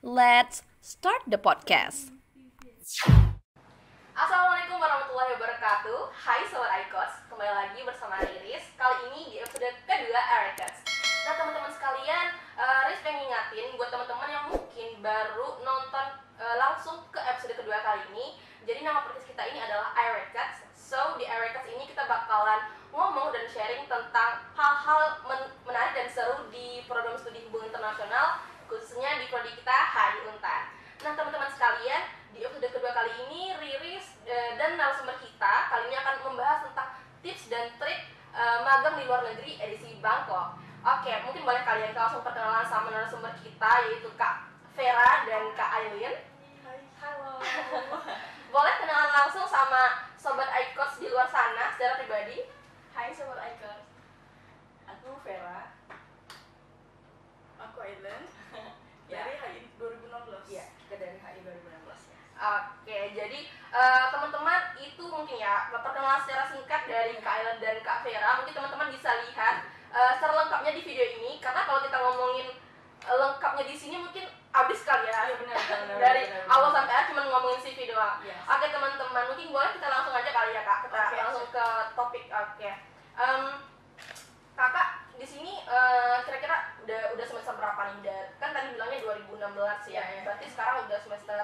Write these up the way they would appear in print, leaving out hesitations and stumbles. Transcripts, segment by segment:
Let's start the podcast. Assalamualaikum warahmatullahi wabarakatuh. Hai Sobat iCoach, kembali lagi bersama Riris. Kali ini di episode kedua iCoach. Nah teman-teman sekalian, Riris pengen ngingatin buat teman-teman yang mungkin baru nonton langsung ke episode kedua kali ini. Jadi nama podcast kita ini adalah iRecaps. So di iRecaps ini kita bakalan ngomong dan sharing tentang hal-hal menarik dan seru di program studi hubungan internasional, khususnya di prodi kita HI Untar. Nah teman-teman sekalian, di episode kedua kali ini Riris dan narasumber kita kali ini akan membahas tentang tips dan trik magang di luar negeri edisi Bangkok. Oke, mungkin boleh kalian langsung perkenalan sama narasumber kita, yaitu Kak Vera dan Kak Aileen. Halo. Boleh kenalan langsung sama Sobat iCoach di luar sana secara pribadi. Hai Sobat iCoach. Aku Vera. Aku Aileen. Dari HI 2016. Iya, kita dari HI 2016 ya. Oke, jadi teman-teman itu mungkin ya perkenalan secara singkat dari Kak Aileen dan Kak Vera. Mungkin teman-teman bisa lihat secara lengkapnya di video ini, karena kalau kita ngomongin lengkapnya di sini mungkin habis kali ya. Iya benar. Dari awal sampai akhir cuma ngomongin CV doang. Yes. Oke teman-teman, mungkin boleh kita langsung aja kali ya Kak. Kita Oke, langsung ke topik. Oke. Kakak di sini kira-kira udah semester berapa nih? Kan tadi bilangnya 2016 ya. Iya. Berarti sekarang udah semester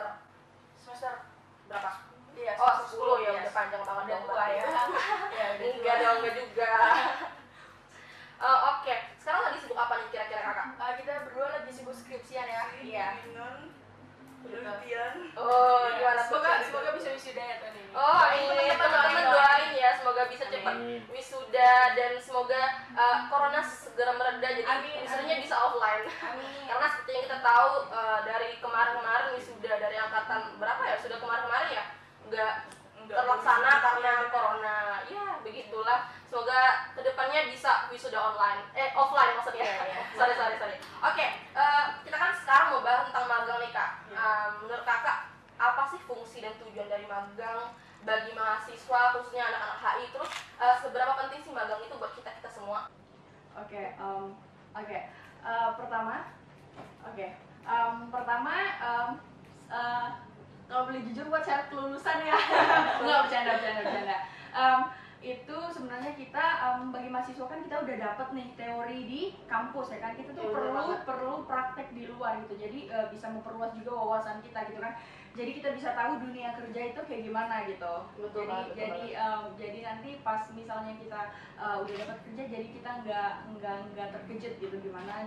berapa? Iya. Oh, 10 ya, yes. udah panjang banget Udah dong tua berarti. ya. Iya, udah Enggak tua. dong, enggak juga. Oke, sekarang lagi sibuk apa nih kira-kira Kakak? Kita berdua lagi sibuk skripsian ya. Iya. Penelitian. Oh, gimana tuh? Semoga bisa wisuda ya tahun ini. Oh, Doain ini teman-teman, teman-teman doain ya, semoga bisa cepat Amin. wisuda dan semoga corona segera mereda, jadi Amin, wisudanya amin. bisa offline. Amin. Karena seperti yang kita tahu dari kemarin-kemarin wisuda dari angkatan berapa ya, sudah kemarin-kemarin ya nggak terlaksana karena corona. Ya begitulah. Semoga kedepannya bisa wisuda offline maksudnya. Iya. sorry. Oke, kita kan sekarang mau bahas tentang magang nih Kak. Menurut Kakak apa sih fungsi dan tujuan dari magang bagi mahasiswa, khususnya anak-anak HI? Terus seberapa penting sih magang itu buat kita semua? Pertama, kalau boleh jujur buat syarat kelulusan ya. Nggak, bercanda. Itu sebenarnya kita bagi mahasiswa kan kita udah dapat nih teori di kampus ya kan, kita tuh perlu praktek di luar gitu, jadi bisa memperluas juga wawasan kita gitu kan, jadi kita bisa tahu dunia kerja itu kayak gimana gitu. Betul banget. Jadi nanti pas misalnya kita udah dapat kerja, jadi kita nggak terkejut gitu gimana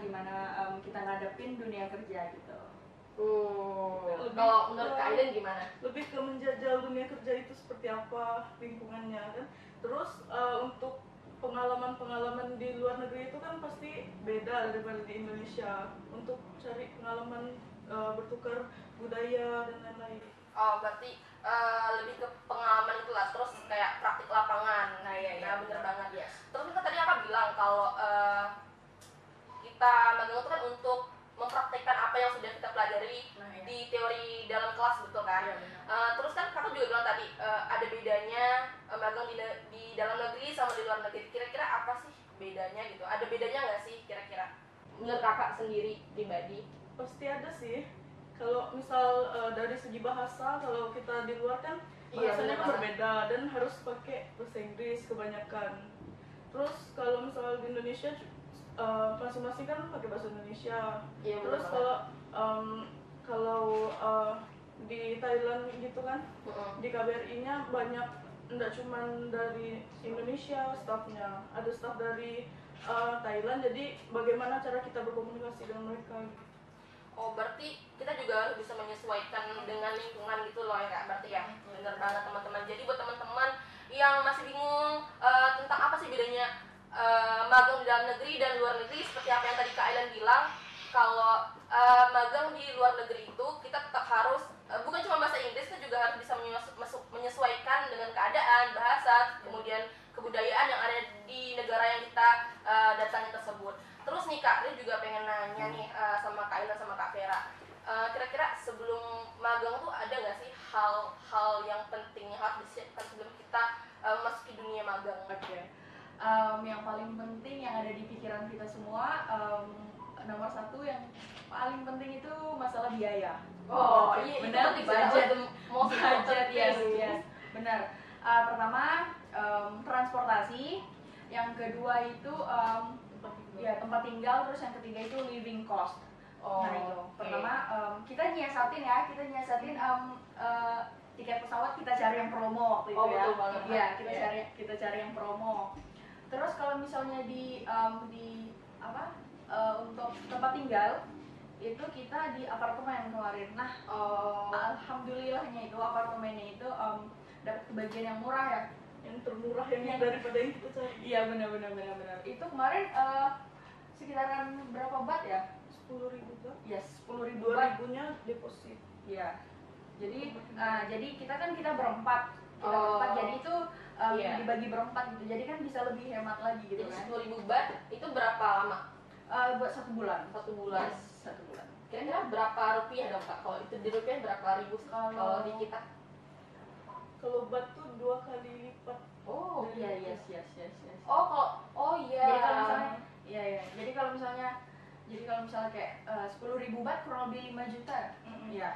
kita ngadepin dunia kerja gitu. Kalau menurut Kak Aileen gimana? Lebih ke menjajal dunia kerja itu seperti apa lingkungannya kan. Terus untuk pengalaman di luar negeri itu kan pasti beda daripada di Indonesia. Untuk cari pengalaman bertukar budaya dan lain-lain. Oh, berarti lebih ke pengalaman itu lah, terus kayak praktik lapangan. Nah, iya. Nah, bener banget. Yes. Terus kan tadi Kakak bilang kalau kita magang itu kan untuk mempraktikkan apa yang sudah kita pelajari Nah, iya. di teori dalam kelas, betul kan? Iya, benar. Terus kan Kakak juga bilang tadi ada bedanya magang di dalam negeri sama di luar negeri. Kira-kira apa sih bedanya gitu? Ada bedanya nggak sih kira-kira? Menurut Kakak sendiri pribadi? Pasti ada sih. Kalau misal dari segi bahasa, kalau kita di luar kan Iya, bahasanya benar kan banget. berbeda dan harus pakai bahasa Inggris kebanyakan. Terus kalau misal di Indonesia masing-masing kan pakai bahasa Indonesia. Iya, benar Terus banget. kalau di Thailand gitu kan, di KBRI-nya banyak, enggak cuman dari Indonesia staffnya, ada staff dari Thailand. Jadi bagaimana cara kita berkomunikasi dengan mereka? Oh, berarti kita juga harus bisa menyesuaikan dengan lingkungan gitu loh ya Kak, berarti ya. Bener banget teman-teman. Jadi buat teman-teman yang masih bingung tentang apa sih bedanya magang di dalam negeri dan luar negeri, seperti apa yang tadi Kak Aileen bilang, kalau magang di luar negeri itu kita tetap harus bukan cuma bahasa Inggris, kita juga harus bisa menyesuaikan dengan keadaan, bahasa, kemudian kebudayaan yang ada di negara yang kita datangi tersebut. Terus nih Kak, dia juga pengen nanya nih sama Kak Aileen sama Kak Vera. Kira-kira sebelum magang tuh ada nggak sih hal-hal yang penting yang harus disiapkan sebelum kita memasuki dunia magang? Yang paling penting yang ada di pikiran kita semua, nomor satu yang paling penting itu masalah biaya. Oh, iya, itu benar, penting sih, budget, the most budget, yes, important. yes, benar. Pertama transportasi, yang kedua itu ya tempat tinggal, terus yang ketiga itu living cost. Oh, Nah itu oke. pertama kita nyiasatin tiket pesawat, kita cari yang promo waktu itu Oh, ya. betul banget. Iya, Iya. kita cari yang promo. Terus kalau misalnya di untuk tempat tinggal itu kita di apartemen kemarin. Nah, Oh, alhamdulillahnya itu apartemennya itu dapat kebagian yang murah ya. Yang termurah yang daripada yang kita cari. Iya, benar. Itu kemarin sekitaran berapa baht ya? 10.000 kan? Yes, 10.000 baht. 2.000-nya deposit. Iya. Jadi kita berempat. Oh. Jadi itu Iya. dibagi berempat gitu. Jadi kan bisa lebih hemat lagi gitu jadi kan. 10.000 baht itu berapa lama? Buat 1 bulan. 1 bulan. Yes, 1 bulan. Kira-kira berapa rupiah dong kak? Kalau itu di rupiah berapa ribu? Kalau di kita? Kalau bat tuh 2 kali lipat. Oh, Iya, yes. Oh iya. Jadi kalau misalnya Jadi kalau misalnya kayak 10.000 baht kurang lebih 5 juta. Iya.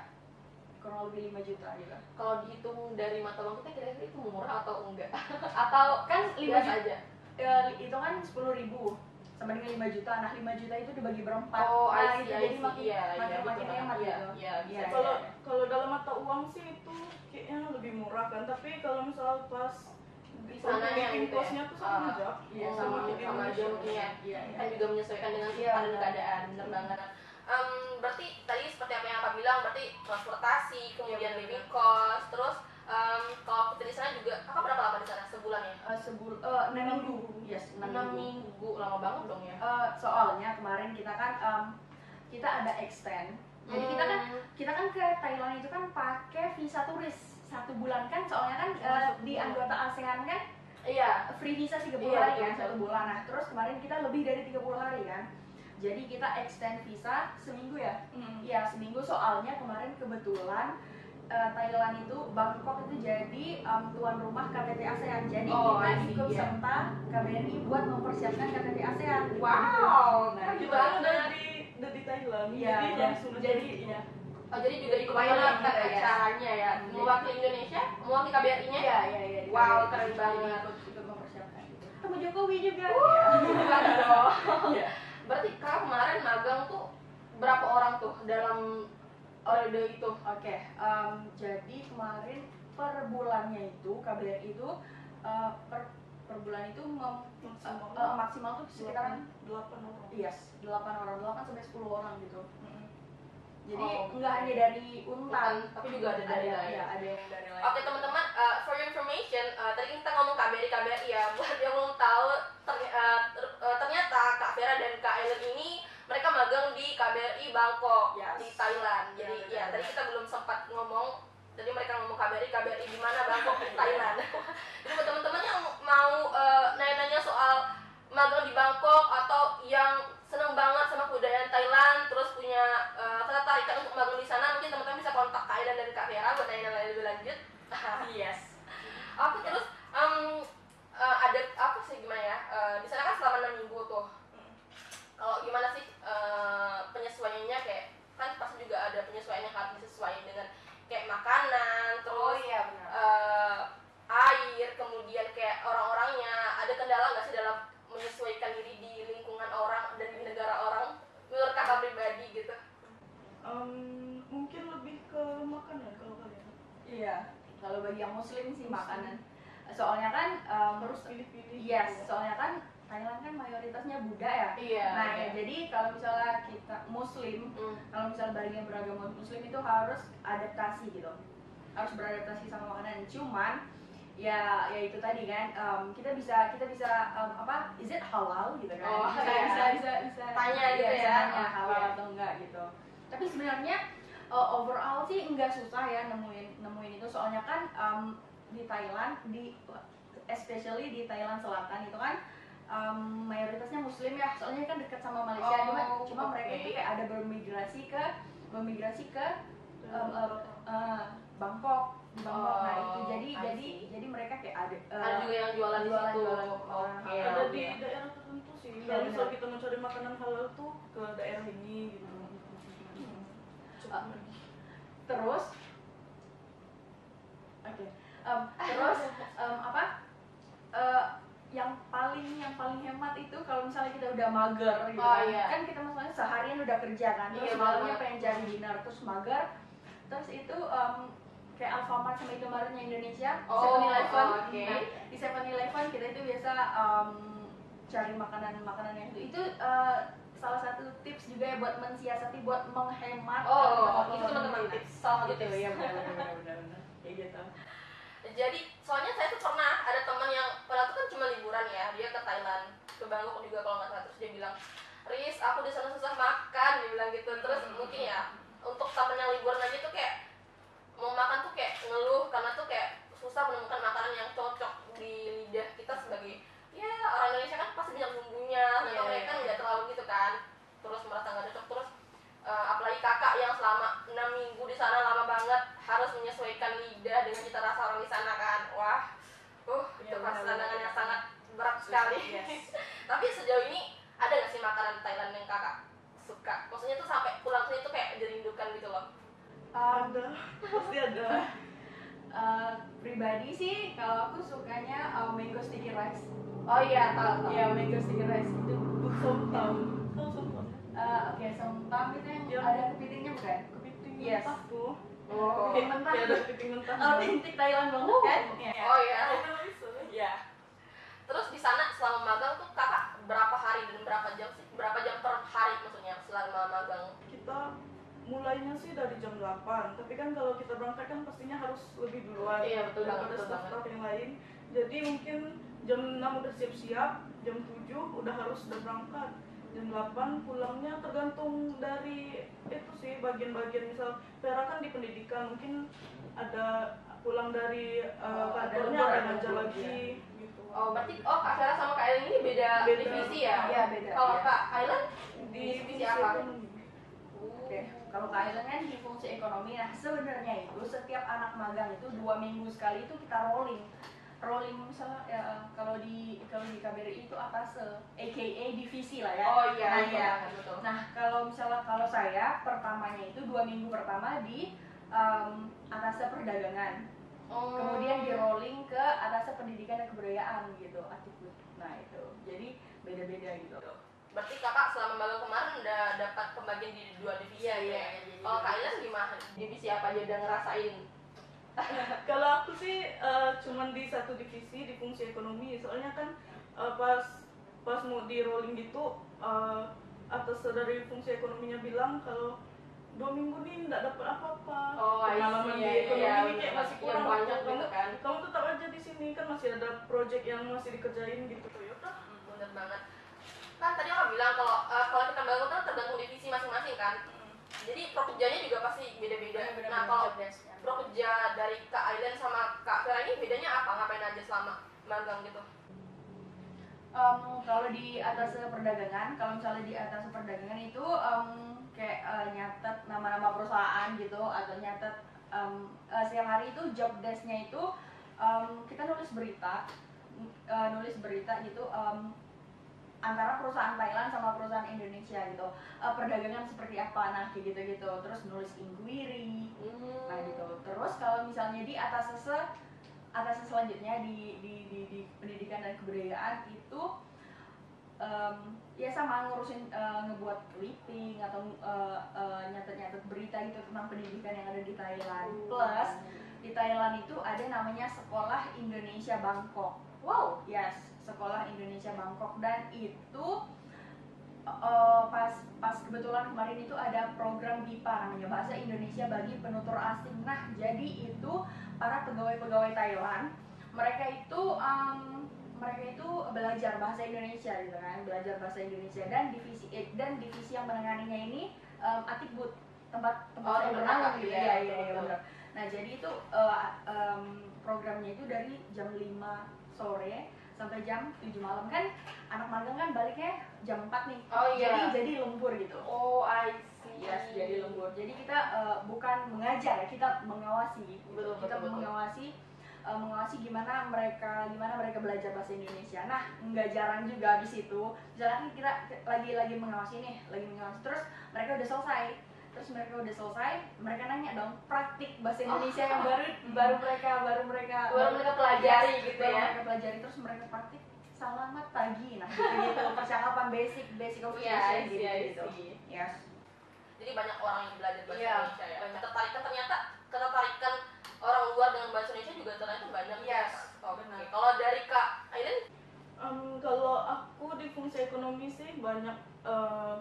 Kurang lebih 5 juta gitu. Kalau dihitung dari mata uang kita kira-kira itu murah atau enggak? Atau Kan 5 biasa juta aja? itu kan 10.000 sama dengan 5 juta. Nah, 5 juta itu dibagi berempat. Oh, nah, I see, jadi I see. Iya, makin betul. hemat Iya, gitu. iya, bisa. Kalau dalam mata uang sih itu kayaknya lebih murah kan, tapi kalau misal pas Di sananya living gitu ya? cost-nya tuh sama aja. Iya, Oh, sama sama di aja Indonesia. mungkin ya. Iya. Kan juga menyesuaikan dengan Iya, keadaan benar. keadaan, bener banget. Berarti tadi seperti apa yang Kak bilang, berarti transportasi, kemudian Iya, living cost, terus kalau kita di sana juga, Kakak berapa lama di sana? Sebulan ya? 6 minggu. Yes, 6 6 minggu. minggu, lama banget dong ya? Soalnya kemarin kita kan kita ada extend. Jadi kita kan ke Thailand itu kan pakai visa turis 1 bulan kan, soalnya kan di anggota ASEAN kan Iya. free visa 30 Iya, hari betul, kan, betul. 1 bulan. Nah, terus kemarin kita lebih dari 30 hari kan. Jadi kita extend visa seminggu ya. Iya, seminggu soalnya kemarin kebetulan Thailand itu, Bangkok itu jadi tuan rumah KTT ASEAN. Jadi Oh, kita I see, ikut iya. serta KBRI buat mempersiapkan KTT ASEAN. Wow, Nah, keren gitu. banget. udah di Thailand. Iya, jadi iya. langsung aja Jadi di- iya. Oh, jadi juga ikut Why not, mewakili ya? acaranya ya? Mewakili Indonesia? Mewakili KBRI-nya? Iya. di Wow, KBRI. keren Jadi banget. ikut mempersiapkan gitu. Sama Jokowi juga. Bukan dong. Iya. Berarti Kak kemarin magang tuh berapa orang tuh dalam periode itu? Oke, jadi kemarin per bulannya itu KBRI itu per bulan itu maksimal tuh sekitaran 8 orang. 8 orang, 8 sampai 10 orang gitu. Jadi Oh, nggak hanya dari Untan, tapi juga ada dari lain. Iya, ada yang dari lain. Oke teman-teman, for your information, tadi kita ngomong KBRI ya. Buat yang belum tahu, ternyata Kak Vera dan Kak Ellen ini mereka magang di KBRI Bangkok, Yes. di Thailand. Jadi Ya, benar. tadi kita belum sempat ngomong. Jadi mereka ngomong KBRI di mana, Bangkok, di Thailand. Jadi buat teman-teman yang mau nanya-nanya soal magang di Bangkok atau yang seneng banget sama kebudayaan Thailand, terus punya ketertarikan untuk magang di sana, mungkin teman-teman bisa kontak Kak Ellen dan Kak Vera buat nanya-nanya lebih lanjut. Yes. Oke, terus ada apa sih gimana ya? Di sana kan selama 6 minggu tuh. Kalau gimana sih penyesuaiannya, kayak kan pasti juga ada penyesuaian yang harus disesuaikan dengan kayak makanan, terus iya benar. air, kemudian kayak orang-orangnya. Ada kendala nggak sih dalam menyesuaikan diri di lingkungan orang dan di negara orang? Menurut kakak pribadi gitu? Mungkin lebih ke makanan kalau kalian. Iya. Kalau bagi yang Muslim sih makanan. Soalnya kan Harus pilih-pilih. yes, soalnya kan Thailand kan mayoritasnya Buddha ya. Iya. Nah, ya, jadi kalau misalnya kita Muslim, kalau misalnya bagi yang beragama Muslim itu harus adaptasi gitu, harus beradaptasi sama makanan. Cuman ya itu tadi kan kita bisa is it halal gitu kan? Oh, bisa Tanya gitu iya, ya. tanya halal Iya. atau enggak gitu. Tapi sebenarnya overall sih enggak susah ya nemuin itu, soalnya kan di Thailand, especially di Thailand Selatan itu kan mayoritasnya Muslim ya, soalnya kan dekat sama Malaysia. Cuma mereka itu kayak ada bermigrasi ke Bangkok, di Bangkok. Nah itu jadi mereka kayak ada Ada juga yang jualan di situ. jualan. Oke. Ada oke. di daerah tertentu sih. Iya, Kalau misal benar. kita mencari makanan halal tuh ke daerah ini gitu. Terus oke. Terus apa? Yang paling hemat itu kalau misalnya kita udah mager gitu Oh, kan. iya. Kan kita masalahnya seharian udah kerja kan. Terus Iya, malamnya banget. pengen cari dinner terus mager. Terus itu kayak Alfamart sama Indomaretnya Indonesia, Oh, 7-Eleven. oke. Nah, di 7-Eleven kita itu biasa cari makanan-makanan yang itu salah satu tips juga ya buat mensiasati, buat menghemat. Oh, kalau itu teman-teman tips, salah satu tips. ya benar. Kayak gitu. Jadi soalnya saya tuh pernah ada teman yang padahal tuh kan cuma liburan ya, dia ke Thailand, ke Bangkok juga kalau nggak salah, terus dia bilang, Riz, aku di sana susah makan, dia bilang gitu. Terus mungkin ya untuk temen yang liburan aja tuh kayak mau makan tuh kayak ngeluh karena tuh kayak susah menemukan makanan yang cocok di lidah kita sebagai ya orang Indonesia kan pasti banyak bumbunya, atau mereka kan nggak terlalu gitu kan, terus merasa nggak cocok. Terus apalagi kakak yang selama 6 minggu di sana lama banget harus menyesuaikan lidah dengan cita rasa orang di sana kan, wah itu pasti tantangan yang sangat berat sekali. Tapi sejauh ini ada nggak sih makanan Thailand yang kakak suka, maksudnya tuh sampai pulang sini tuh kayak dirindukan gitu loh? Ada, pasti ada. Pribadi sih kalau aku sukanya mango sticky rice. Oh iya, tahu. Iya, mango sticky rice itu. Somtam. Tahu somtam? Oke, somtam itu yang Iya. ada kepitingnya bukan? Kepiting Yes. mentah tuh. Oh. Kepiting mentah. Kayak ada kepiting mentah. Autentik Thailand banget kan? Iya. Oh iya. Itu bisa. Iya. Terus di sana selama magang tuh kakak berapa hari dan berapa jam sih? Berapa jam per hari maksudnya selama magang? Kita mulainya sih dari jam 8, tapi kan kalau kita berangkat kan pastinya harus lebih duluan Iya, betul banget, daripada betul staff-staff yang lain. Jadi mungkin jam 6 udah siap-siap, jam 7 udah harus udah berangkat, jam 8 pulangnya tergantung dari itu sih bagian-bagian. Misal Vera kan di pendidikan, mungkin ada pulang dari kantornya lembur, ada ada ngajar lembur, lagi gitu. Oh berarti Kak Vera sama Kak Aileen ini beda Beda. divisi ya? Iya, beda. Kalau Iya. Kak Aileen Di divisi apa? ekonomi. Oke, kalau Kak Aileen kan di fungsi ekonomi. Nah, sebenarnya itu setiap anak magang itu 2 minggu sekali itu kita rolling misalnya ya, kalau di KBRI itu atas aka divisi lah ya. Oh iya, Nah, betul iya. banget, betul. Nah, kalau saya pertamanya itu 2 minggu pertama di atas perdagangan. Kemudian di rolling ke atas pendidikan dan kebudayaan gitu, Atikbud. Nah, itu. Jadi beda-beda gitu. Berarti kakak selama magang kemarin udah dapat pembagian di 2 divisi. Iya, ya? jadi Kalau Kak divisi. Aileen gimana? Divisi apa aja udah ngerasain? Kalau aku sih cuman di satu divisi di fungsi ekonomi, soalnya kan pas mau di rolling gitu atas dari fungsi ekonominya bilang kalau 2 minggu nih nggak dapat apa-apa. Oh, I see. Pengalaman di Iya, ekonomi iya, ini kayak bener. masih Yang kurang banyak waktu. gitu kan. Kamu tetap aja di sini kan masih ada project yang masih dikerjain gitu. Toyota. Bener banget. Kan tadi aku bilang kalau kita magang kan tergantung divisi masing-masing kan. Jadi prokerjanya juga pasti beda-beda. Nah kalau prokerja dari Kak Aileen sama Kak Vera ini bedanya apa? Ngapain aja selama magang gitu? Kalau di atas perdagangan, kalau misalnya di atas perdagangan itu kayak nyatet nama-nama perusahaan gitu atau nyatet siang hari itu job desk-nya itu kita nulis berita gitu antara perusahaan Thailand sama perusahaan Indonesia gitu, perdagangan seperti apa, nah kayak gitu-gitu, terus nulis inquiry, nah gitu. Terus kalau misalnya di atas selanjutnya di pendidikan dan kebudayaan itu ya sama ngurusin ngebuat clipping atau nyatet-nyatet berita gitu tentang pendidikan yang ada di Thailand. Plus di Thailand itu ada namanya Sekolah Indonesia Bangkok. Wow, yes, Sekolah Indonesia Bangkok. Dan itu pas kebetulan kemarin itu ada program BIPA namanya Bahasa Indonesia bagi Penutur Asing. Nah, jadi itu para pegawai-pegawai Thailand mereka itu belajar bahasa Indonesia gitu kan, belajar bahasa Indonesia dan divisi yang menanganinya ini Atikbud, tempat saya menanggung gitu. Iya benar. Nah, jadi itu programnya itu dari jam 5 sore sampai jam 7 malam kan, anak magang kan baliknya jam 4 nih. Oh iya. Jadi lembur gitu. Oh I see. Yes, jadi lembur. Jadi kita bukan mengajar ya, kita mengawasi. Betul, Kita betul. mengawasi mengawasi gimana mereka belajar bahasa Indonesia. Nah, nggak jarang juga habis itu misalnya kita lagi mengawasi terus mereka udah selesai, mereka nanya dong praktik bahasa Indonesia yang baru mereka pelajari gitu baru ya. mereka pelajari, terus mereka praktik selamat pagi, nah gitu percakapan basic communication gitu. Yes. Jadi banyak orang yang belajar bahasa Iya, Indonesia ya. banyak. Ketertarikan orang luar dengan bahasa Indonesia juga ternyata banyak. Yes, Oke. benar. Kalau dari Kak Aileen, Kalau aku di fungsi ekonomi sih banyak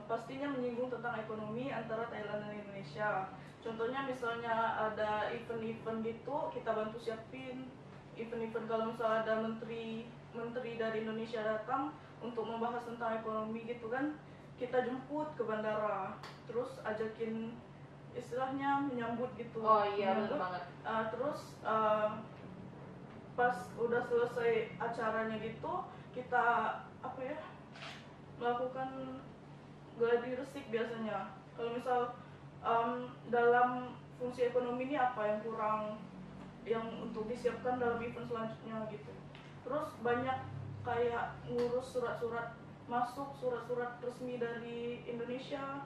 pastinya menyinggung tentang ekonomi antara Thailand dan Indonesia. Contohnya misalnya ada event-event gitu, kita bantu siapin event-event. Kalau misalnya ada menteri dari Indonesia datang untuk membahas tentang ekonomi gitu kan, kita jemput ke bandara, terus ajakin istilahnya menyambut gitu. oh iya benar Menyambut. banget. Terus pas udah selesai acaranya gitu, kita melakukan gladi resik biasanya. Kalau misal dalam fungsi ekonomi ini apa yang kurang, yang untuk disiapkan dalam event selanjutnya gitu. Terus banyak kayak ngurus surat-surat resmi dari Indonesia.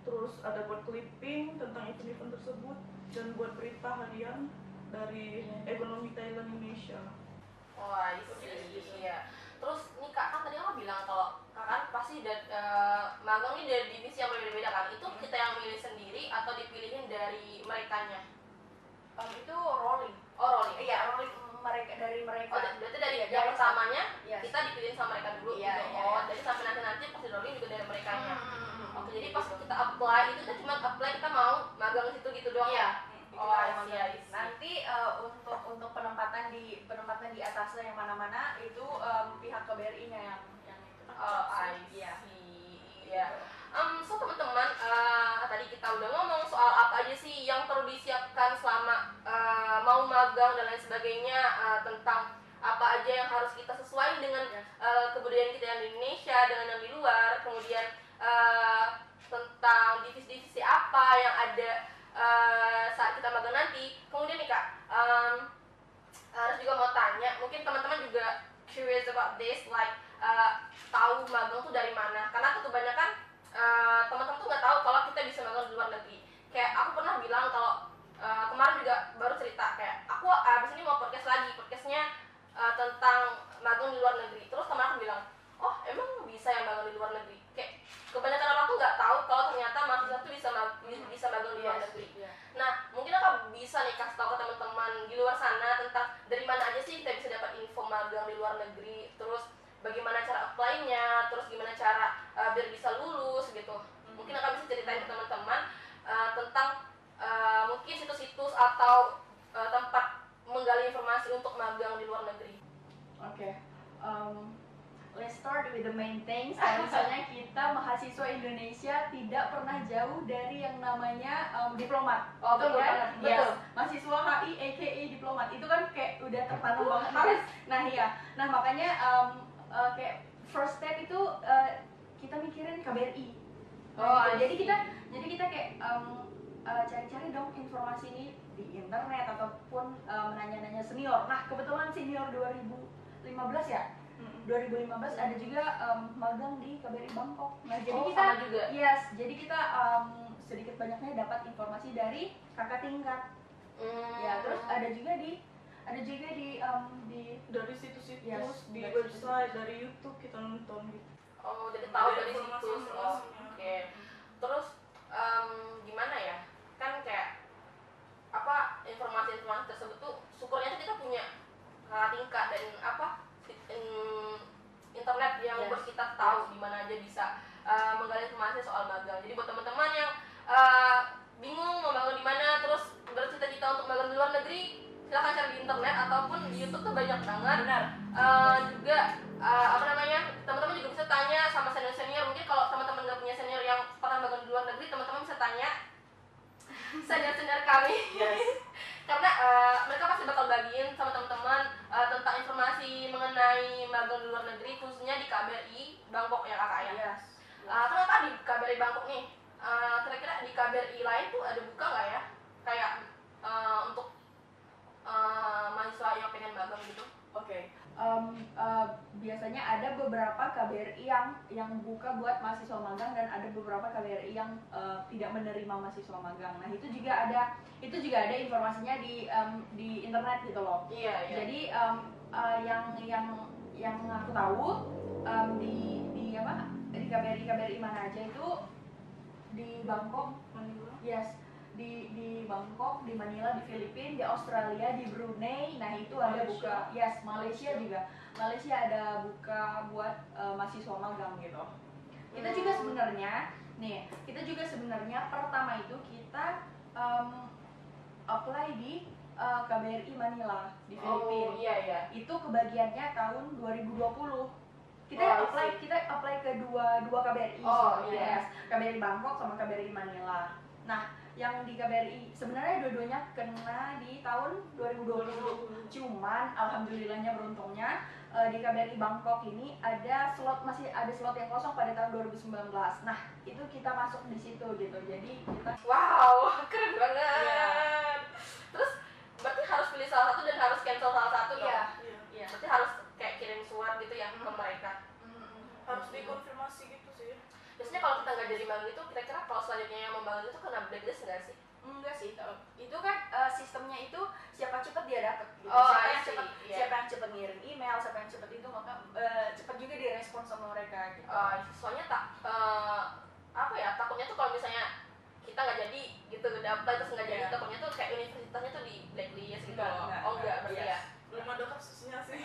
Terus ada buat clipping tentang event-event tersebut dan buat berita harian dari ekonomi Thailand Indonesia. Wah, iya. Terus nih Kak, kan tadi Kakak bilang kalau Kak kan pasti magang ini dari divisi yang berbeda-beda kan. Itu kita yang milih sendiri atau dipilihin dari merekanya? Itu rolling. Oh, rolling. Iya, rolling dari mereka. Oh, berarti dari Iya, yang dari- pertamanya Yes. kita dipilihin sama mereka dulu Iya, gitu. iya, Oh, iya. jadi sampai nanti pasti rolling juga dari merekanya. Oke, jadi pas Gitu. kita apply itu kita cuma apply kita mau magang di situ gitu doang. Iya. Oh, I see, I see. Nanti untuk penempatan di atasnya yang mana-mana itu pihak KBRI-nya yang itu. Oh, I Iya. see. Iya. So teman-teman, tadi kita udah ngomong soal apa aja sih yang perlu disiapkan selama mau magang dan lain sebagainya, tentang apa aja yang harus kita sesuai dengan kebudayaan kita yang di Indonesia dengan yang di luar, kemudian tentang divisi-divisi apa yang ada saat kita magang nanti. Kemudian nih Kak, harus juga mau tanya, mungkin teman-teman juga curious about this, like tahu magang tuh dari mana? Karena kebanyakan teman-teman tuh nggak tahu kalau kita bisa magang di luar negeri. Kayak aku pernah bilang kalau kemarin juga baru cerita kayak aku abis ini mau podcastnya tentang magang di luar negeri. Terus teman aku bilang, oh emang bisa yang magang di luar negeri? Kayak kebanyakan orang tuh nggak tahu kalau ternyata mahasiswa tuh bisa magang di luar negeri. Nah, mungkin aku bisa nih kasih tahu ke teman-teman di luar sana tentang dari mana aja sih kita bisa dapat info magang di luar negeri, terus bagaimana cara apply-nya, terus gimana cara biar bisa lulus gitu. Mungkin akan bisa ceritain ke teman-teman tentang mungkin situs-situs atau tempat menggali informasi untuk magang di luar negeri. Oke. Let's start with the main things. Kalau misalnya kita mahasiswa Indonesia tidak pernah jauh dari yang namanya diplomat. Oh, Betul betul kan? banget, Yes. betul. Mahasiswa HI aka diplomat. Itu kan kayak udah tertanam banget harus. Nah, iya. Nah, makanya kayak first step itu kita mikirin KBRI. Oh, I jadi see. kita kayak cari-cari dong informasi ini di internet ataupun menanya-nanya senior. Nah, kebetulan senior 2015 ya. 2015 ada juga magang di KBRI Bangkok. Nah, jadi Oh, kita sama juga. yes, jadi kita sedikit banyaknya dapat informasi dari kakak tingkat. Ya, terus ada juga di Dari situs-situs, Yes, di dari website, dari YouTube kita nonton gitu. Oh, jadi tahu Ada dari situs. Oh, informasi-informasinya. oke. Terus gimana ya? Kan kayak apa informasi-informasi tersebut tuh syukurnya tuh kita punya kakak tingkat dan internet yang Yes. buat kita tahu di mana aja bisa menggali informasi soal magang. Jadi buat teman-teman yang bingung mau magang di mana, terus bercita-cita untuk magang di luar negeri, silahkan cari di internet ataupun di YouTube tuh banyak banget. Benar. Juga teman-teman juga bisa tanya sama senior-senior. Mungkin kalau teman-teman nggak punya senior yang pernah magang di luar negeri, teman-teman bisa tanya senior-senior kami. Yes. Karena mereka pasti bakal bagiin sama teman-teman tentang informasi mengenai magang di luar negeri, khususnya di KBRI Bangkok ya kakak ya. Yes. Kenapa di KBRI Bangkok nih? Kira-kira di KBRI lain tuh ada buka nggak ya? Kayak untuk mahasiswa yang pengen magang gitu? Oke. Biasanya ada beberapa KBRI yang buka buat mahasiswa magang dan ada beberapa KBRI yang tidak menerima mahasiswa magang. Nah itu juga ada informasinya di internet gitu loh. Iya. Jadi yang aku tahu di KBRI mana aja itu di Bangkok, Manila. yes, di Bangkok, di Manila, di Filipina, di Australia, di Brunei. Nah itu ada buka, yes, Malaysia juga. Malaysia ada buka buat mahasiswa magang gitu. Kita juga sebenarnya pertama itu kita apply di KBRI Manila di Filipina. Oh iya. Itu kebagiannya tahun 2020. Kita apply ke dua KBRI. Oh iya. Yes, KBRI Bangkok sama KBRI Manila. Nah, yang di KBRI sebenarnya dua-duanya kena di tahun 2020. Cuman alhamdulillahnya beruntungnya di KBRI Bangkok ini masih ada slot yang kosong pada tahun 2019. Nah, itu kita masuk di situ gitu. Jadi kita Wow, keren banget. Iya. Terus berarti harus pilih salah satu dan harus cancel salah satu dong? Iya. Iya. Berarti harus kayak kirim surat gitu ya ke mereka. Harus dikonfirmasi gitu sih. Biasanya kalau kita nggak jadi magang itu, kira-kira kalau selanjutnya yang membangun itu kena blacklist nggak sih? enggak sih, itu kan sistemnya itu siapa cepat dia dapat gitu. Oh, siapa I yang see, cepat iya. siapa yang cepat ngirim email, siapa yang cepat itu maka cepat juga direspon sama mereka gitu. Soalnya takutnya tuh kalau misalnya kita nggak jadi gitu daftar terus nggak jadi, Iya. takutnya tuh kayak universitasnya tuh di blacklist gitu loh. Enggak, Enggak berarti iya. ya. Belum ada kasusnya sih.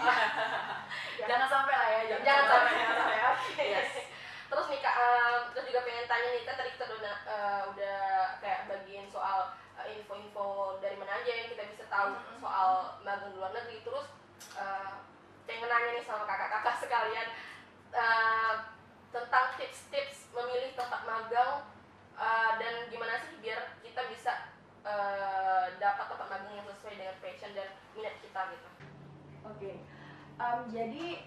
Jangan sampai lah ya, Jangan sampai. Oke. Yes. Terus nih Kak, terus juga pengen tanya nih, kan tadi kita udah kayak bagiin soal info-info dari mana aja yang kita bisa tahu soal magang di luar negeri. Terus pengen nanya nih sama kakak-kakak sekalian tentang tips-tips memilih tempat magang dan gimana sih biar kita bisa dapat tempat magang yang sesuai dengan passion dan minat kita gitu. Oke. Jadi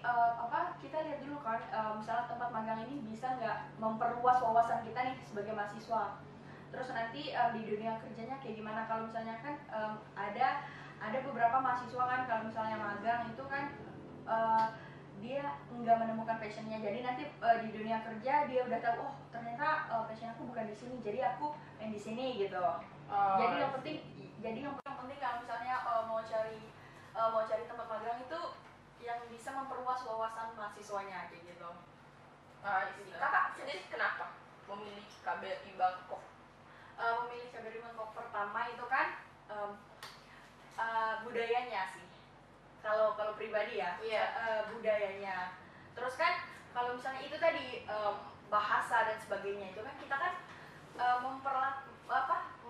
kita lihat dulu kan, misalnya tempat magang ini bisa nggak memperluas wawasan kita nih sebagai mahasiswa. Terus nanti di dunia kerjanya kayak gimana? Kalau misalnya kan ada beberapa mahasiswa kan kalau misalnya magang itu kan dia nggak menemukan passionnya. Jadi nanti di dunia kerja dia udah tahu, oh ternyata passion aku bukan di sini, jadi aku main di sini gitu. Jadi yang penting kalau misalnya mau cari tempat magang itu yang bisa memperluas wawasan mahasiswanya kayak gitu. Kakak sendiri kenapa memilih KBRI Bangkok? Memilih KBRI Bangkok pertama itu kan budayanya sih. Kalau pribadi ya, budayanya. Terus kan kalau misalnya itu tadi bahasa dan sebagainya itu kan kita kan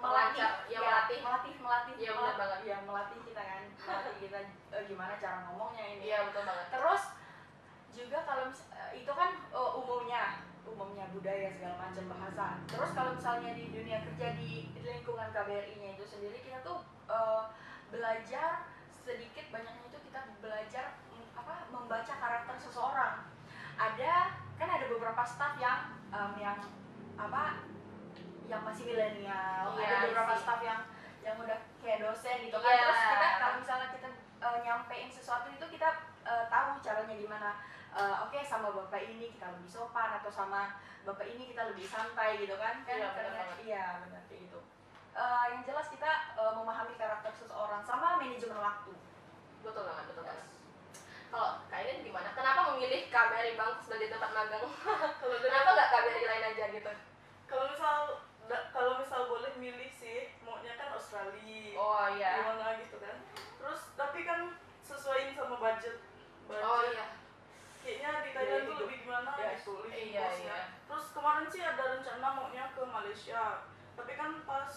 melatih Iya, benar banget. Ya, melatih kita gimana cara ngomongnya ini. Iya, betul banget. Terus juga kalau itu kan umumnya budaya segala macam bahasa. Terus kalau misalnya di dunia kerja di lingkungan KBRI-nya itu sendiri kita tuh belajar sedikit banyaknya itu kita belajar membaca karakter seseorang. Ada beberapa staff yang masih milenial, Iya, ada beberapa sih. staff yang udah kayak dosen gitu kan. Iya. Terus kita kalau misalnya kita nyampein sesuatu itu kita tahu caranya gimana. Oke, sama bapak ini kita lebih sopan atau sama bapak ini kita lebih santai gitu kan. Iya, benar banget. Iya, benar kayak gitu. Yang jelas kita memahami karakter seseorang sama manajemen waktu. Betul banget. Kalau kalian gimana? Kenapa memilih KBRI Bangkok sebagai tempat magang? Kenapa nggak KBRI lain aja gitu? Kalau misal boleh milih sih, maunya kan Australia. Oh iya. Gimana gitu kan. Terus tapi kan sesuaiin sama budget. Oh iya. Kayaknya di Thailand tuh hidup. lebih gimana Ya, gitu, living iya, cost-nya. iya. Terus kemarin sih ada rencana maunya ke Malaysia. Tapi kan pas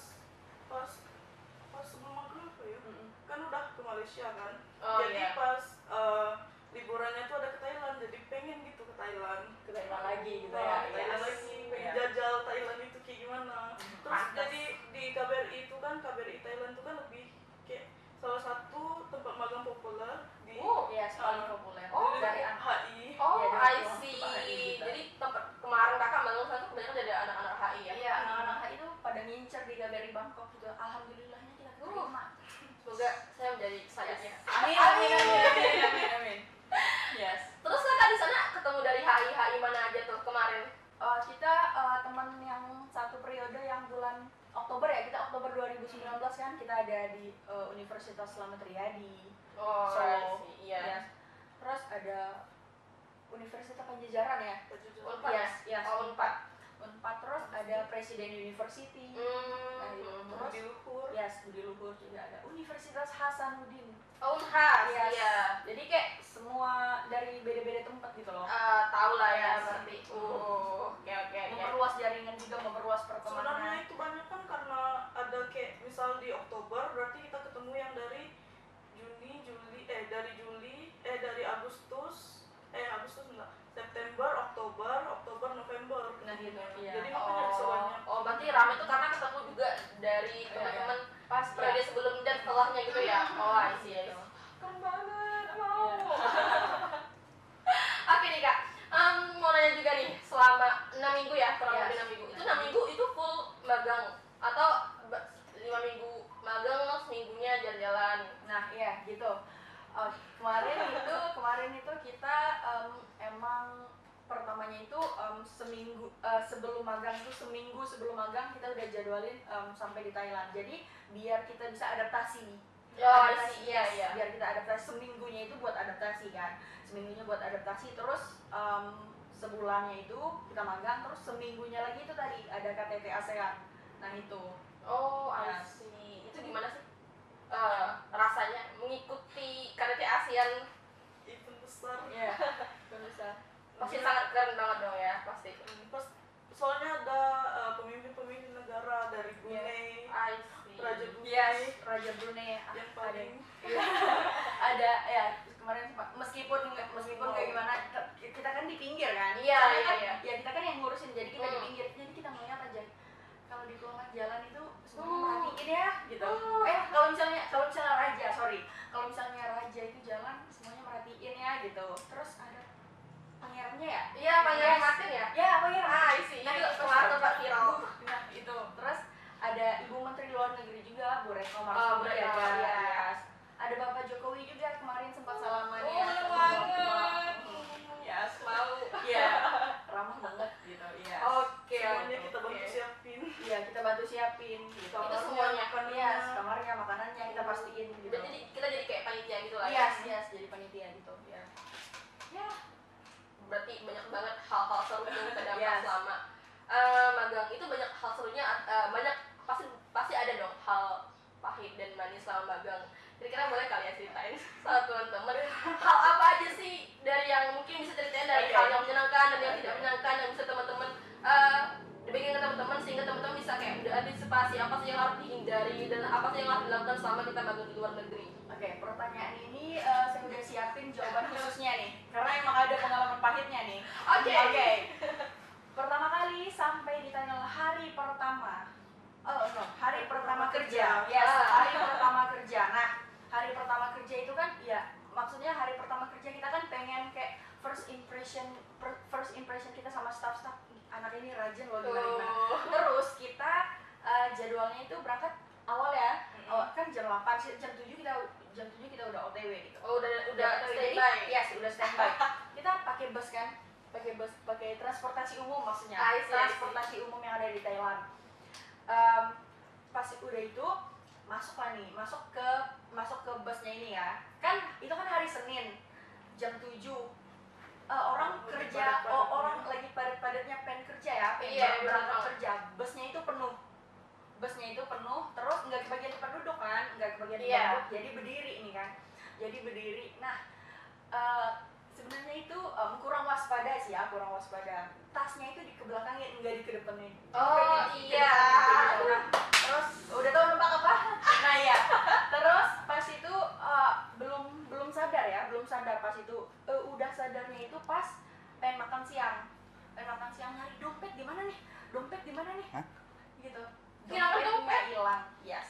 sebelum maghrib apa ya? Kan udah ke Malaysia kan. Oh, Jadi iya. pas liburannya tuh ada ke Thailand, jadi pengen gitu ke Thailand. Ke Thailand lagi gitu Nah, ya. ke Thailand Yes. lagi, pengen Iya. jajal Thailand itu kayak gimana. Terus Pantas. jadi di KBRI itu kan, KBRI Thailand itu kan lebih kayak salah satu tempat magang populer di Yes, paling populer. Oh, dari HI. Oh, Iya, I dari see. tempat HI kita. Jadi tempat kemarin kakak magang sana tuh kebanyakan dari anak-anak HI ya? Iya, anak-anak itu pada ngincer di KBRI Bangkok gitu. Alhamdulillahnya kita keterima. Semoga saya menjadi HI mana aja tuh kemarin? Kita teman yang satu periode yang bulan Oktober ya, kita Oktober 2019 kan kita ada di Universitas Slamet Riyadi. Oh, Solo. iya. Yes. Terus ada Universitas Pajajaran ya. Unpad ya? Yes. Oh, Unpad. Unpad, terus ada Presiden University. Nah, gitu. Terus Budi Luhur. Yes, Budi Luhur juga ada. Universitas Hasanuddin. Oh, Unhas. Yes. Iya. Jadi kayak semua dari beda-beda tempat gitu loh. Tahu lah ya Yes. berarti. Oke. Memperluas jaringan juga, memperluas Sebenarnya pertemanan. itu banyak kan karena ada kayak misal di Oktober berarti kita ketemu yang dari dari Agustus enggak, September, Oktober, November. Nah, gitu. Iya. Jadi makanya bisa banyak. Oh, berarti rame tuh karena ketemu juga dari teman-teman Pas periode sebelum dan setelahnya gitu ya. Oh, I see. Gitu. Keren banget, mau. Oke nih Kak, mau nanya juga nih, selama 6 minggu ya, kurang lebih 6 minggu. Itu 6 minggu itu full magang atau 5 minggu magang, seminggunya jalan-jalan? Nah, iya gitu. Kemarin itu kita emang pertamanya itu seminggu sebelum magang itu seminggu sebelum magang kita udah jadwalin sampai di Thailand. Jadi biar kita bisa adaptasi. Iya. Biar kita adaptasi, seminggunya itu buat adaptasi kan. Seminggunya buat adaptasi, terus sebulannya itu kita magang, terus seminggunya lagi itu tadi ada KTT ASEAN. Nah itu. Oh, I Yes. see. Itu gimana sih rasanya mengikuti KTT ASEAN? Event besar. Iya. Bisa. Pasti sangat keren banget dong ya, pasti. Pas soalnya ada pemimpin-pemimpin negara dari Brunei, I see. Raja Brunei. Yes, Raja Brunei Yang paling ada ya kemarin meskipun kayak gimana kita kan di pinggir kan. Iya, Soalnya iya, kan, iya. Ya kita kan yang ngurusin, jadi kita di Hmm. pinggir. Jadi kita ngeliat aja kalau di kolongan jalan itu semuanya Oh. merhatiin ya gitu. Oh. Kalau misalnya kalau misalnya raja itu jalan semuanya merhatiin ya gitu. Terus ada pangerannya ya? Iya, Pangeran Yes. Martin ya? Ya, pangeran. I see. Nah, Itu itu kemarin tuh Pak viral. Nah, itu. Terus ada Ibu Menteri Luar Negeri juga, Bu Retno Oh, Marsudi Bu Retno, ada. iya. Yes. Ada Bapak Jokowi juga kemarin sempat salaman Oh, ya. bener sama banget. Bapak. Yes. Mau. Iya. Ramah banget gitu. Iya. Oke. semuanya kita bantu oke. siapin. Iya, kita bantu siapin gitu. Itu semuanya. Iya, kamarnya, makanannya kita pastiin gitu. Jadi kita jadi kayak panitia gitu lah ya. Yes, yes, jadi panitia gitu. Ya. Ya. Berarti banyak banget hal-hal seru yang kita dapat Yes. selama magang itu. Banyak hal serunya, banyak pasti ada dong hal pahit dan manis selama magang. Kira-kira boleh kali ya ceritain sama teman-teman hal apa aja sih dari yang mungkin bisa ceritain dari Oke. hal yang menyenangkan dan yang tidak menyenangkan yang bisa teman-teman dibikin ke teman-teman sehingga teman-teman bisa kayak udah antisipasi apa sih yang harus dihindari dan apa sih yang harus dilakukan selama kita magang di luar negeri. Oke, pertanyaan ini saya udah siapin jawaban khususnya nih, karena emang ada pengalaman pahitnya nih. Oke. Pertama kali sampai di Thailand hari pertama. Hari pertama kerja. Yes, hari pertama kerja. Nah, hari pertama kerja itu kan ya maksudnya hari pertama kerja kita kan pengen kayak first impression kita sama staff-staff, anak ini rajin loh gimana. Terus kita jadwalnya itu berangkat awal ya. Kan jam 8 sih, jam 7 kita udah OTW gitu. Oh, udah Jadi, standby. yes, udah standby. Kita pakai bus kan? Pakai transportasi umum maksudnya. I see. Transportasi umum yang ada di Thailand. Pas udah itu masuk ke busnya ini ya. Kan itu kan hari Senin jam 7. Orang Lagi kerja, padat-padatnya. orang lagi padat-padatnya pengen kerja ya, pengen Iya, berangkat benar. kerja. Busnya itu penuh, terus nggak kebagian tempat duduk kan, nggak kebagian tempat Iya. duduk, jadi berdiri nih kan, jadi berdiri. Nah, sebenarnya itu kurang waspada sih ya, kurang waspada. Tasnya itu dikebelakangin, nggak dikedepanin. Oh, iya. Nah, terus udah tahu nebak apa? Nah ya, terus pas itu belum sadar pas itu. Udah sadarnya itu pas pengen makan siang nyari dompet di mana nih? Hah? Gitu. Kenapa dompet? Dompetnya hilang. Yes.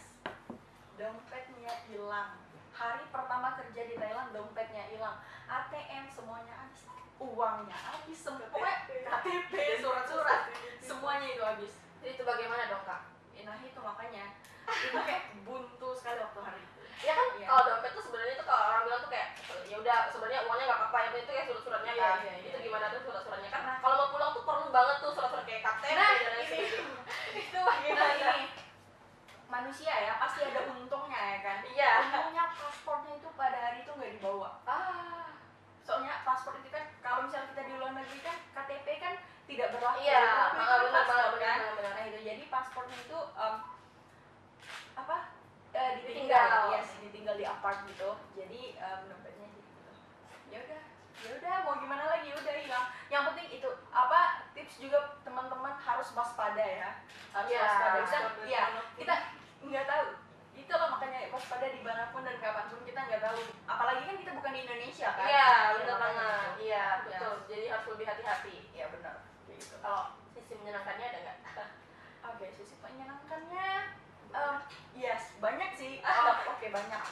Dompetnya hilang. Hari pertama kerja di Thailand dompetnya hilang. ATM semuanya habis. Uangnya habis, pokoknya KTP, surat-surat, semuanya itu habis. Jadi itu bagaimana dong Kak? Nah itu makanya itu kayak buntu sekali waktu hari itu. Ya kan Iya. kalau dompet tuh sebenarnya tuh kalau orang bilang tuh kayak ya udah sebenarnya uangnya nggak apa-apa, yang penting itu kayak surat-suratnya Iya, kan. iya, iya. Itu gimana tuh surat-suratnya kan negeri kan KTP kan tidak berlaku. Iya, Tapi itu kan benar paspor benar kan. benar. Nah itu jadi paspornya itu apa? Ditinggal. Yes, ditinggal di apart gitu. Jadi dompetnya sih gitu. Ya udah mau gimana lagi, udah hilang. Yang penting itu apa, tips juga teman-teman harus waspada ya. Harus Iya, waspada. waspada Iya, dimanapun. kita nggak tahu. Itu loh makanya waspada dimanapun dan kapanpun, kita nggak tahu. Apalagi kan kita bukan di Indonesia kan. Iya, benar makanya banget. gitu. Iya, Ya. betul. Jadi harus lebih hati-hati. Iya benar. Kayak gitu. Kalau sisi menyenangkannya ada nggak? Oke, sisi menyenangkannya, yes banyak sih. Oke banyak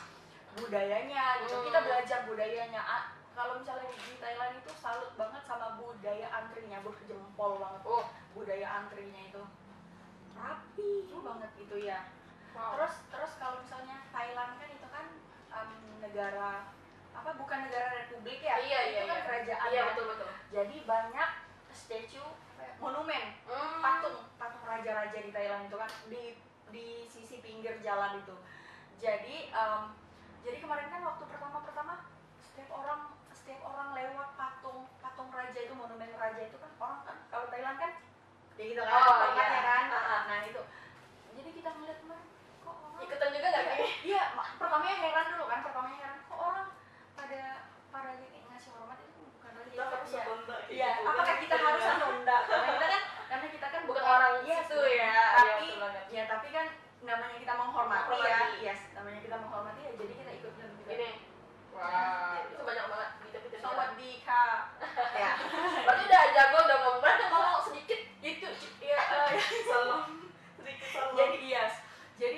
budayanya gitu. Kita belajar budayanya. Kalau misalnya di Thailand itu salut banget sama budaya antrinya, berjempol banget. Oh, Budaya antrinya itu rapi banget gitu ya. wow. Terus kalau misalnya Thailand kan itu kan negara apa, bukan negara republik ya? Iya, Itu kan iya. kerajaan. Iya, kan? betul. Jadi banyak statue, monumen, patung raja-raja di Thailand itu kan di sisi pinggir jalan itu. Jadi kemarin kan waktu pertama setiap orang lewat patung raja itu, monumen raja itu kan, orang kan kalau Thailand kan ya gitu kan, Oh, hormatnya iya. kan. Nah itu jadi kita ngeliat kemarin kok orang Ikutan juga nggak iya, nih? iya, pertamanya heran dulu kan, kok orang pada ngasih hormat itu bukan raja Kita harus iya. menunda kayak Iya, gitu. apakah kita harus menunda? Karena kita kan Bukan orang yes, situ ya. Tapi Iya, betul banget. ya tapi kan namanya kita menghormati ya. Menghormati. Yes, namanya kita menghormati ya, jadi kita ikut juga. Ini. Wah, itu banyak banget di tepi-tepi. Sawadika. Ya. Berarti udah jago, udah ngomong sedikit Itu ya Salam. Sedikit salam. jadi yes. Jadi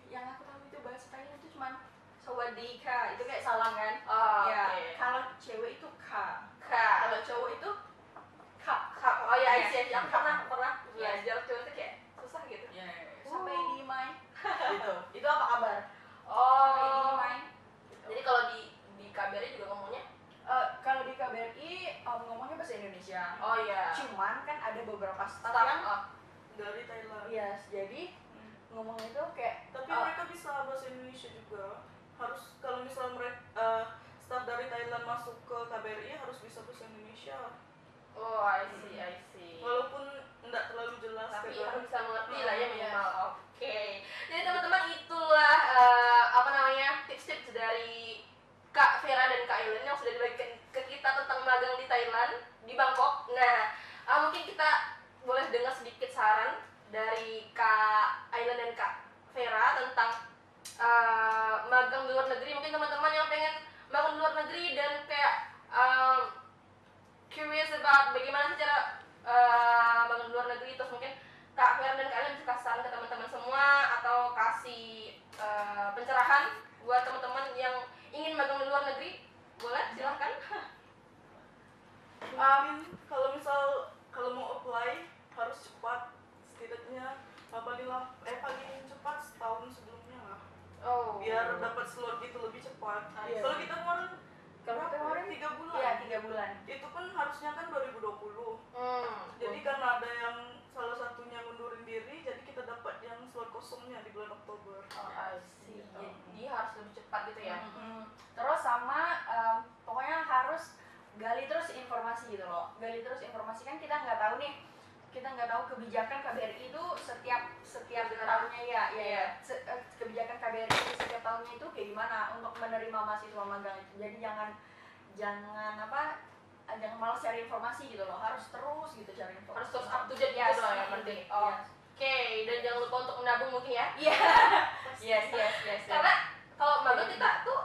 yang aku tahu itu bahasa Thailand itu cuman sawadika, itu kayak salam kan. Oh, Ya, oke. kalau cewek itu ka. Kak. Kalau cowok itu ka. Kak. Oh ya, Yes. isi aku pernah Yes. belajar cowok itu kayak susah gitu. Sampai di Mai. Gitu. Itu apa kabar? Sampai di Oh. Mai. Jadi kalau di KBRI juga ngomongnya? Kalau di KBRI ngomongnya bahasa Indonesia. Oh iya. Cuman kan ada beberapa staff Staff. yang Oh. Dari Thailand. yes, jadi ngomongnya itu kayak Tapi mereka bisa bahasa Indonesia juga. Harus kalau misalnya mereka staf dari Thailand masuk ke KBRI harus bisa bahasa Indonesia. Oh, I see. Walaupun enggak terlalu jelas. Tapi gitu. harus bisa mengerti lah ya Yes. minimal. Oke. Jadi teman-teman itulah apa namanya tips-tips dari Kak Vera dan Kak Aileen yang sudah dibagikan ke kita tentang magang di Thailand, di Bangkok. Nah, mungkin kita boleh dengar sedikit saran dari Kak Aileen dan Kak Vera tentang magang di luar negeri. Mungkin teman-teman yang pengen magang di luar negeri dan kayak curious about bagaimana sih cara magang di luar negeri, terus mungkin Kak Vera dan Kak Aileen bisa kasih saran ke teman-teman semua atau kasih pencerahan buat teman-teman yang ingin magang di luar negeri. Boleh, silahkan. Mungkin kalau mau apply harus cepat, setidaknya paling cepat setahun sebelumnya lah, Oh. biar dapat slot gitu lebih cepat. Iya. Kalau kita kemarin Kalau kita kemarin 3 bulan, ya 3 bulan. itu pun harusnya kan 2020. Jadi Oh. karena ada yang salah satunya mundurin diri, jadi kita dapat yang slot kosongnya di bulan Oktober. I see. Jadi harus lebih cepat gitu ya. Terus sama pokoknya harus gali terus informasi gitu loh. Gali terus informasi, kan kita nggak tahu nih. Kita nggak tahu kebijakan KBRI itu setiap tahunnya ya. Kebijakan KBRI itu setiap tahunnya itu kayak gimana untuk menerima mahasiswa magang itu. Jadi jangan malas cari informasi gitu loh. Harus terus gitu cari informasi. Harus terus up to date Yes, gitu loh ya up to penting. date, Oh. yes. Oke, dan jangan lupa untuk menabung mungkin ya. Iya. Yes. Karena kalau magang kita tuh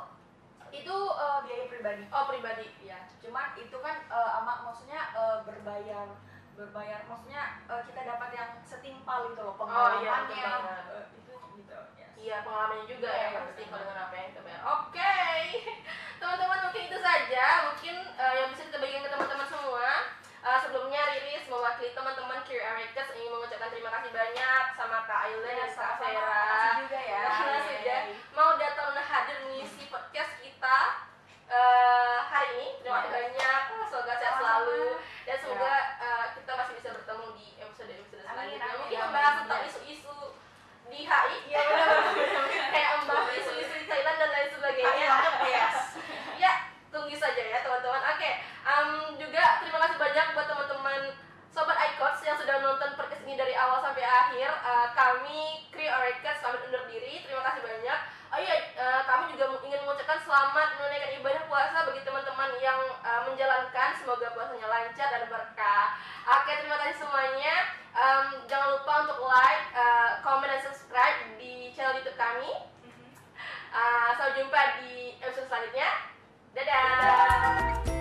itu biaya pribadi. pribadi. Ya, cuman itu kan maksudnya berbayar maksudnya kita dapat yang setimpal gitu loh Oh, iya, pengalamannya. betul banget. Itu gitu. Yes. Iya, pengalamannya juga Iya, ya iya, pasti betul. kalau dengan apa yang kita bayar. Oke. Teman-teman, mungkin itu saja. Mungkin yang bisa kita bagikan ke teman-teman semua. Sebelumnya Riris mewakili teman-teman QRX ingin mengucapkan terima kasih banyak sama Kak Aileen dan Kak Vera. Makasih juga ya. Karena sudah mau datang dan hadir mengisi podcast kita hari ini. Terima kasih banyak. Semoga sehat selalu dan semoga kita masih bisa bertemu di episode selanjutnya. Amin, Mungkin amin, membahas amin. tentang isu-isu di HI. Iya benar. Kayak membahas isu-isu di Thailand dan lain sebagainya. Yes. Ya, tunggu saja ya teman-teman. Oke, juga terima kasih banyak buat akhir kami Crew Records pamit undur diri. Terima kasih banyak. Oh iya, kami juga ingin mengucapkan selamat menunaikan ibadah puasa bagi teman-teman yang menjalankan. Semoga puasanya lancar dan berkah. Oke, terima kasih semuanya. Jangan lupa untuk like, comment, dan subscribe di channel YouTube kami. Sampai jumpa di episode selanjutnya. Dadah.